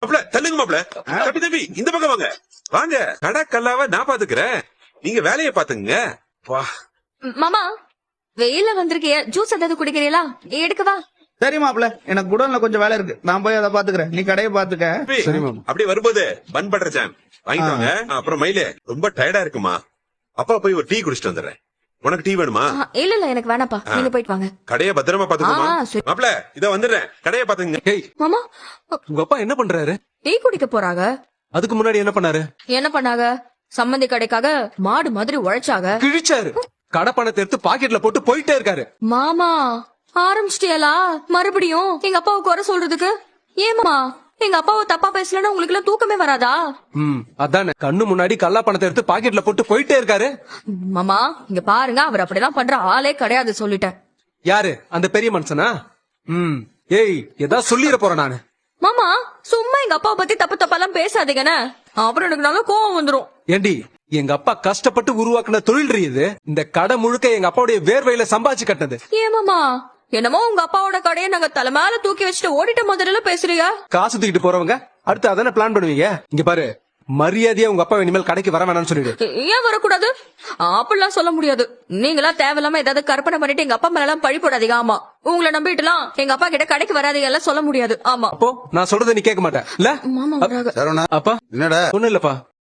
மாப்ள தள்ளுங்க மாப்ள. தம்பி தம்பி இந்த பக்கம் வாங்க. வாங்க, கடை கல்லாவ நான் பாத்துக்கிறேன், நீங்க வேலையை பாத்துங்க. வா மாமா, வெயில வந்திருக்கிய, ஜூஸ் ஏதாவது குடிக்கிறீங்களா? எடுக்கவா? சரி மாப்ள, எனக்கு குடோன்ல கொஞ்சம் வேலை இருக்கு, நான் போய் அதை பாத்துக்கிறேன், நீ கடையை பாத்துக்க. அப்படியே வரும்போது பன் பட்டர் ஜாம் வாங்கிட்டு வாங்க. அப்புறம் மயிலே ரொம்ப டயர்டா இருக்குமா, அப்பா போய் ஒரு டீ குடிச்சிட்டு வந்துடுறேன். உனக்கு டீ வேணுமா? இல்ல இல்ல, எனக்கு வேணாப்பா, நீங்க போயிட்டு வாங்க. கடையை பத்திரமா பாத்துக்கோமா. சரி. மாப்ள இத வந்துடுறேன், கடையை பாத்துங்க. ஏய், மாமா, உங்க அப்பா என்ன பண்றாரு? டீ குடிக்க போறாங்க. அதுக்கு முன்னாடி என்ன பண்ணாரு? என்ன பண்ணாங்க? சம்மந்தி கடைக்காக மாடு மாதிரி உழைச்சாங்க. கிழிச்சாரு. கடை பணத்தை எடுத்து பாக்கெட்ல போட்டு போயிட்டே இருக்காரு. மாமா, ஆரம்பிச்சிட்டியலா மறுபடியும் எங்க அப்பாவை குறை சொல்றதுக்கு? ஏமா, எங்க அப்பாவை தப்பா பேசலன்னா உங்களுக்கு எல்லாம் தூக்கமே வராதா? அதானே, கண்ணு முன்னாடி கல்லா பணத்தை எடுத்து பாக்கெட்ல போட்டு போயிட்டே இருக்காரு. மாமா, இங்க பாருங்க, அவர் அப்படிலாம் பண்ற ஆளே கிடையாது, சொல்லிட்டேன். யாரு அந்த பெரிய மனுஷனா? ஏய், ஏதாவது சொல்லிட போறேன் நானு. மாமா, சும்மா எங்க அப்பாவை பத்தி தப்பு தப்பாலாம் பேசாதீங்கன்னு, அப்புறம் எனக்கு நல்லா கோவம் வந்துரும். ஏண்டி, எங்க அப்பா கஷ்டப்பட்டு உருவாக்குன தொழில் இது. இந்த கடை முழுக்க எங்க அப்பாவுடைய வேர்வையில சம்பாதிச்சு கட்டினது. ஏமாமா, என்னமோ உங்க அப்பாவோட கடையை நாங்க தலை மேல தூக்கி வச்சுட்டு ஓடிட்ட முதல்ல பேசுறியா? காசு தூக்கிட்டு போறவங்க அடுத்து அதானே பிளான் பண்ணுவீங்க. இங்க பாரு, மரியாதையா உங்க அப்பா இனிமேல் கடைக்கு வர வேணாம்னு சொல்லிடு. ஏன் வரக்கூடாது? அப்படிலாம் சொல்ல முடியாது. நீங்களா தேவையில்லாம ஏதாவது கற்பனை பண்ணிட்டு எங்க அப்பா மேல எல்லாம் பழி போடாதீங்க. ஆமா, உங்களை நம்பிட்டுலாம் எங்க அப்பா கிட்ட கடைக்கு வராதீங்க எல்லாம் சொல்ல முடியாது. ஆமா, அப்போ நான் சொல்றதை நீ கேட்க மாட்டேன் இல்ல? மாமா வராங்க. சரவணா, அப்பா என்னடா? ஒண்ணும் இல்லப்பா.